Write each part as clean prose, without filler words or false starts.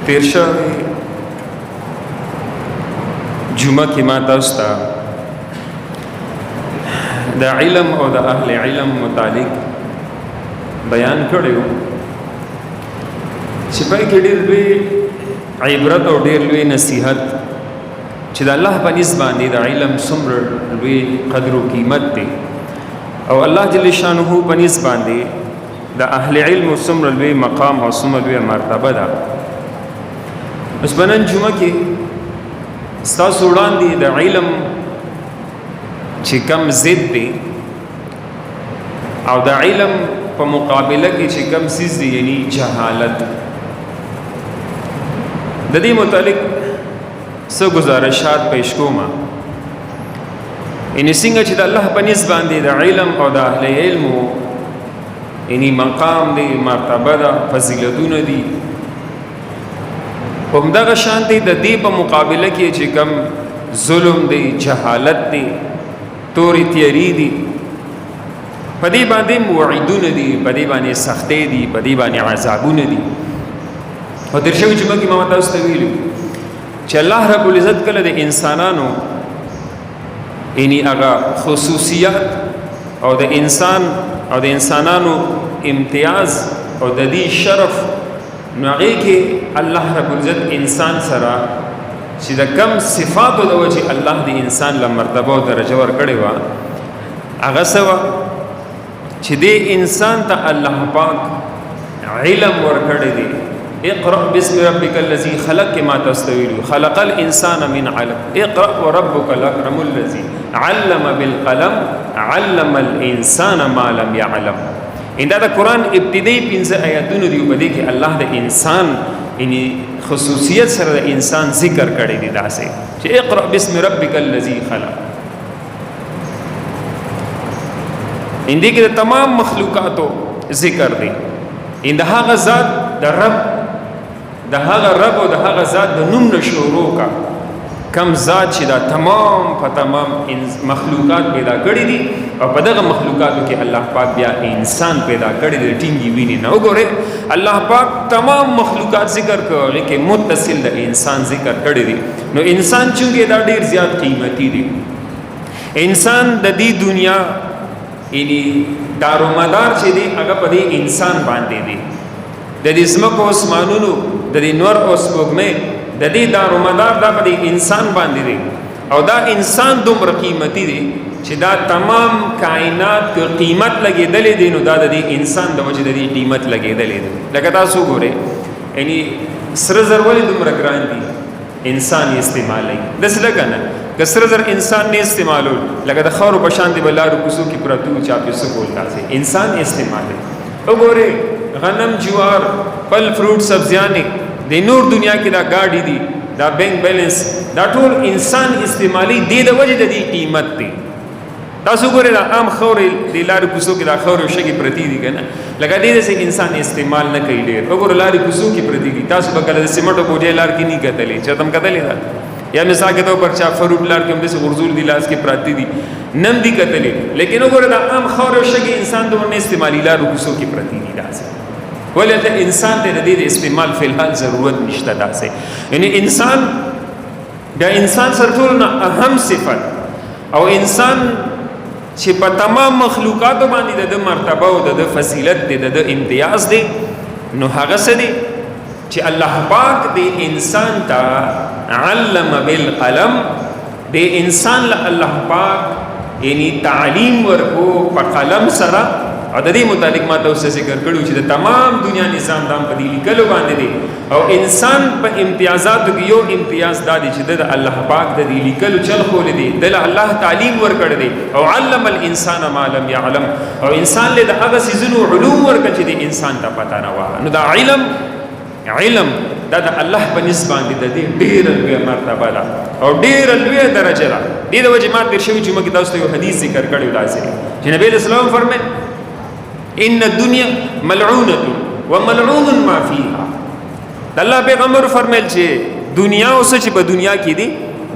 تیر شوی جمعه کې ما تاسو ته د علم او د اهل علم متعلق بیان کړو چې په کې ډېر لوی عبرت او ډېر لوی نصیحت چې د الله په نسبت باندې د علم څومره لوی قدر او قیمت دی او الله جل شانه په نسبت باندې د اهل علم څومره لوی مقام او څومره لوی مرتبه ده. اوس بنن جمعه کې ستاسو وړاندې د علم چې کم ضد دی او د علم په مقابله کې چې کم سیز دی یعنی جهالت د دې متعلق څه گزارشات پیش کوم. ان څنګه چې د الله په نسبت باندې د علم او د اهل علم یعنی مقام دی مرتبه ده فضیلتونه دي همدغه شان دی د دې په مقابله کې چې کم ظلم دی جهالت دی توري تیری دي په دې باندې موعدونه دي په دې باندې سختې دي په دې باندې عذابونه دي. او تر شوی چې ما تاسو ته ویلو چې الله رب العزت کله د انسانانو یعنی هغه خصوصیات او د انسان او د انسانانو امتیاز او د دې شرف نو هغه کې الله رب العزت انسان سره چې د کم صفاتو د وجه الله د انسان له مرتبه او درجه ور کړی و هغه سوا چې د انسان ته الله پاک علم ور کړی دی. اقرأ باسم ربك الذي خلق ما تستويل خلق الانسان من علق اقرأ وربك الاكرم الذي علم بالقلم علم الانسان ما لم يعلم. ان دا قرآن ابتدائی 15 آیاتونه دی په دې کې الله د انسان یعنی خصوصیت سره د انسان ذکر کړی دی داسې چې اقرأ باسم ربك الذي خلق. ان دې کې تمام مخلوقاتو ذکر دی ان د هغه ذات د رب د هغه رب او د هغه ذات د نوم نشورو کا کم ذات چې دا تمام په تمام مخلوقات پیدا کړی دي او په دغه مخلوقاتو کې الله پاک بیا انسان پیدا کړی دی ټینګي ویني نه وګوره الله پاک تمام مخلوقات ذکر کوي کې متصل د انسان ذکر کړی دی. نو انسان چې دا ډیر زیات قیمتي دی. انسان د دې دنیا یعنی دارومدار چې دی هغه په دې انسان باندې دی د دې زمکو اسمانونو د دې نور او سپوږمۍ د دې دارومدار دا په دې انسان باندې دی او دا انسان دومره قیمتي دی چې دا تمام کائنات کې قیمت لګېدلې دی نو دا د دې انسان د وجه د دې قیمت لګېدلې دی. لکه تاسو ګورئ یعنی سره زر ولې دومره ګران دي انسان یې استعمالوي داسې لکه نه که سره زر انسان نه استعمالول لکه د خاورو په شان دی به لارو کوڅو کې پرتو چا پې څه کول داسې انسان یې استعمالوي. وګورئ غنم جوار پل فروټ سبزیانې د نور دنیا کې دا گاډي دي دا بینک بیلنس دا ټول انسان استعمالي دی د وجه د دې قیمت دی. تاسو ګورئ دا عام خاورې د لارو کوڅو کې دا خاورې شګې پرتې دي که نه لکه دې داسې انسان استعمال نه کوي ډېر. وګوره لارې کوڅو کې پرتې دي تاسو به کله د سیمټو بوجۍ لار کې نه کتلې چېرته هم کتلې ده یا مثال کے طور پر چا فروټ لار کې هم داسې غرزول دي لاس کې پراته دي نم دي کتلې لیکن وګوره دا عام خاورې شګې انسان دومره نه استعمالي لارو کوڅو کې پرتې دي داسې ولې ته انسان ته د دې استعمال فی الحال ضرورت نشته داسې یعنی انسان دا انسان سره ټول نه اهم صفت او انسان چې په تمام مخلوقاتو باندې د مرتبه او د فضیلت دی د امتیاز دی نو هغه څه دی چې الله پاک د انسان ته علم بالقلم د انسان له الله پاک یعنی تعلیم ورکو په قلم سره او د دې متعلق ما تاسو ذکر کړو چې د تمام دنیا نظام دام په دې لیکلو باندې دی او انسان په امتیازاتو کې یو امتیاز دا دی چې د الله پاک د دې لیکلو چل خول دی د الله تعلیم ورکړ دی او علم الانسان ما لم يعلم او انسان له هغه سيزونو علوم ورکړي چې د انسان ته پتا نه و. نو دا علم دا د الله په نسبت باندې د دې ډېر لوی مرتبه ده او ډېر لوی درجه ده. دې د وجه ما تیر شوی چې موږ تاسو ته یو حدیث ذکر کړی داسې چې نبی اسلام فرمایي ان الدنيا ملعونه وملعون ما فيها. الله پیغمبر فرمایل چې دنیا اوس چې په دنیا کې دي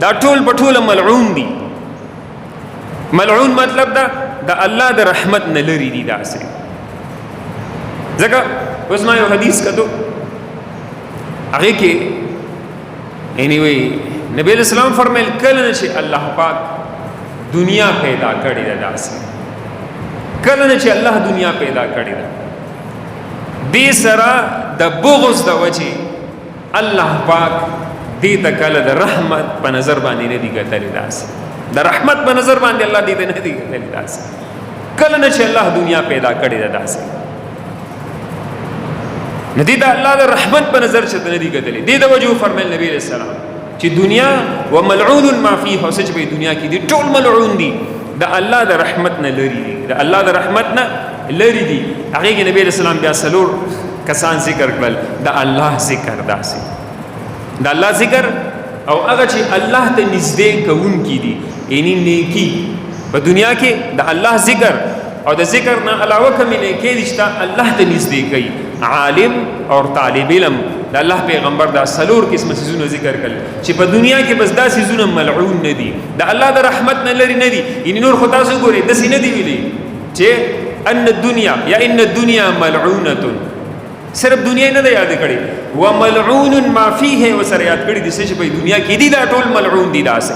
دا ټول په ټول ملعون دي. ملعون مطلب دا د الله د رحمت نه لري دي داسې ځکه اوس ما یو حدیث کتو هغه کې anyway نبی اسلام فرمایل کله چې الله پاک دنیا پیدا کړی ده داسې کله چې الله دنیا پیدا کړی ده دې سره د بغض د وجه الله پاک دې ته کله د رحمت په نظر باندې نه دی کتلی داسې د رحمت په نظر باندې الله دې ته نه دی کتلی داسې کله نه چې الله دنیا پیدا کړی ده داسې نه دې د الله د رحمت په نظر چې نه دی کتلی دې د وجه فرمایل نبی اسلام چې دنیا وملعون ما فيه او سچ په دنیا کې دي ټول ملعون دي د الله د رحمت نه لري دي د الله د رحمت نه لري دي هغه کې نبی رسول الله بیا سلور کسان ذکر کړل د الله ذکر داسې د الله ذکر او هغه چې الله ته نږدې کوونکی دي یعنی نیکی په دنیا کې د الله ذکر او د ذکر نه علاوه کوم نیکی دي چې الله ته نږدې کوي عالم او طالب علم د الله پیغمبر دا سلور قسم سيزونه ذکر کړل چې په دنیا کې بس دا سيزونه ملعون نه دي د الله د رحمت نه لري نه دي ان نور خدا سو ګوري د سینې دی ویلي چې ان الدنيا یا ان الدنيا ملعونه صرف دنیا نه یاد کړي وملعون ما فيه وسره یاد کړي د چې په دنیا کې دي دا ټول ملعون دي داسې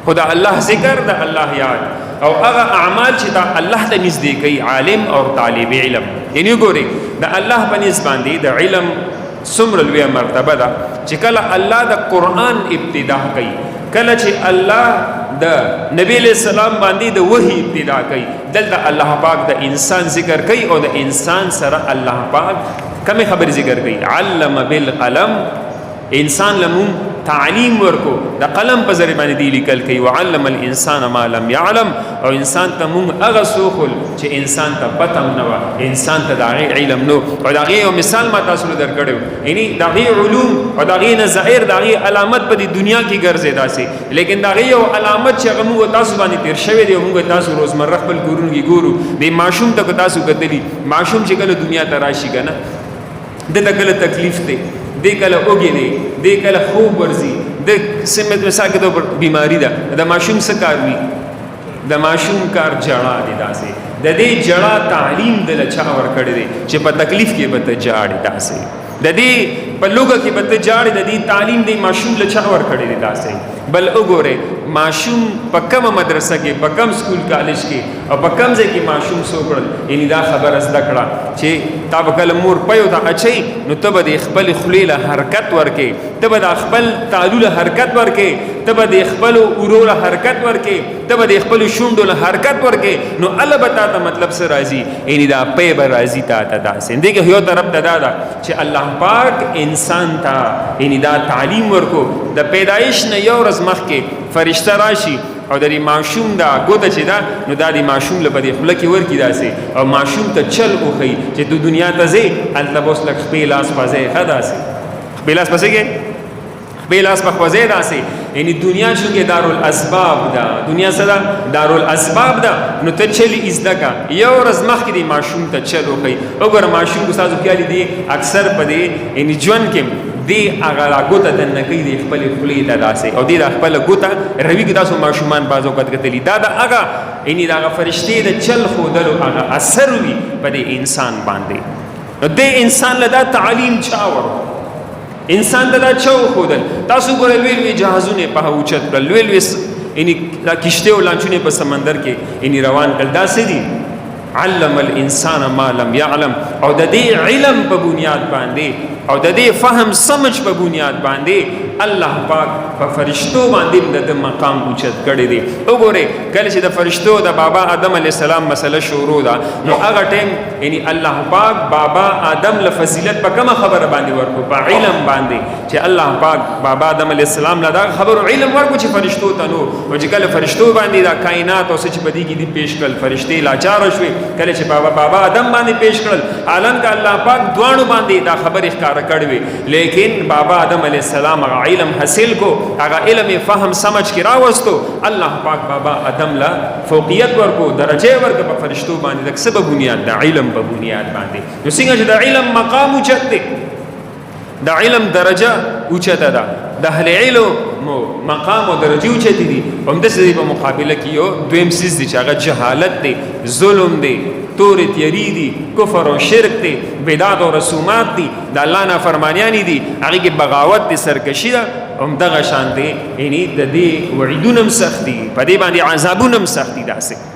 خدا الله ذکر د الله یاد او هغه اعمال چې دا الله ته نږدې کوي عالم او طالب علم یعنی ګوري د الله په نسبت باندې د علم څومره لوی مرتبه ده چې کله الله د قران ابتدا کوي کله چې الله د نبی له سلام باندې د وحی ابتدا کوي دلته الله پاک د انسان ذکر کوي او د انسان سره الله پاک کوم خبر ذکر کوي علم بالقلم انسان لمون تعلیم ورکو د قلم په ذریعہ باندې دی لیکل کوي وعلم الانسان ما لم يعلم او انسان ته مونږ هغه سوخل چې انسان ته پته نه و انسان ته دغه علم نو او دغه یو مثال ما تاسو له درکړم یعنی دغه علوم او دغه نظائر دغه علامت په دنیا کې ګرځي داسې لیکن دغه یو علامت چې هغه موږ تاسو باندې تیر شوی دی موږ تاسو روزمره خپل کورونو کې ګورو د ماشوم ته تاسو کتلی ماشوم چې کله دنیا ته راشي کنه د کله تکلیف دی د کله اوګي دی د کله خوب ورزي د سمت مثال کې ته بیماری ده د ماشوم څه کار وي د ماشوم کار جړه دي داسې د دې جړه تعلیم د لچا ور کړی دی چې په تکلیف کې به ته جاړي داسې د دې په لوګه کې به ته جاړي د دې تعلیم د ماشوم لچا ور کړی دی داسې بل وګوره ماشوم په کومه مدرسه کې په کوم سکول کالج کې او په کوم ځای کې ماشوم سوکړل یعنی دا خبره زده کړه چې تا به کله مور پيو ته اچي نو ته به د خپل خلیله حرکت ورکې ته به د خپل تعلل حرکت ورکې ته به د خپل اورول حرکت ورکې ته به د خپل شونډو حرکت ورکې نو الله بتا ته مطلب سره راځي یعنی دا په به راځي تا ته دا سندې کې یو طرف ته دا چې الله پاک انسان ته یعنی دا تعلیم ورکو د پیدایش نه یو ورځ مخکې فرشتہ راشي او د ماشوم دا ګوته چې دا نو دا د ماشوم له بده خپل کې ورکی داسې او ماشوم ته چل اوخی چې تو دنیا ته زی التبوس لک خپل لاس پځه خداسې خپل لاس پځه کې خپل لاس پځه داسې یعنی دنیا څنګه دارالاسباب ده دنیا صدا دارالاسباب ده نو ته چلی ازدکا یو ورځ مخکې د ماشوم ته چل اوخی وګوره ماشوم کو تاسو کې دي اکثر پدې یعنی ژوند کې دی هغه ګوته د نکې د خپل خپلې د داسې او دی د خپل ګوته روي کې تاسو ماشومان بازو کتلی دا د هغه یعنی دا فرشتي د چل خودلو هغه اثر وي په انسان باندې نو د انسان له دا تعلیم چاور انسان له دا چاو خودل تاسو ګورئ لوی جهازونه په اوچت لوی یعنی دا کشته او لانچونه په سمندر کې یعنی روان کړه دا سدي علم الانسان ما لم يعلم او د دې علم په بنیاد باندې او د دې فهم سمجھ په بنیاد باندې الله پاک په فرشتو باندې د مقام اوچت کړی دی وګوره کله چې د فرشتو د بابا آدم علی السلام مسله شروع ده نو هغه ټیم یعنی الله پاک بابا آدم له فضیلت په کومه خبره باندې ورکو په علم باندې چې الله پاک بابا آدم علی السلام له دا خبر علم ورکو چې فرشتو ته نو او چې کله فرشتو باندې دا کائنات او چې بدی کې دي پیش کړل فرشتي لاچار شوي کله چې بابا آدم باندې پیش کړل عالم کا الله پاک دوانو باندې دا خبر ښکار کړوي لیکن بابا آدم علیہ السلام علم حاصل کو هغه علم فهم سمجھ کی راوستو الله پاک بابا آدم لا فوقیت ورکو درجه ورکو په فرشتو باندې د سبب بنیاد د علم په بنیاد باندې نو څنګه چې د علم مقام اوچت دی د علم درجه اوچته ده د اهل علم مقام او درجه اوچته دي هم د دې په مقابله کې یو دویم سیس دي چې هغه جهالت دی ظلم دی تورې تیری دي، کفر او شرک دی، بدعت او رسومات دي، د الله نافرمانیانې دي، هغې کې بغاوت دی، سرکشي ده، همدغه شان دی. یعنې د دې وعیدونه هم سخت دي، په دې باندې عذابونه هم سخت دي داسې.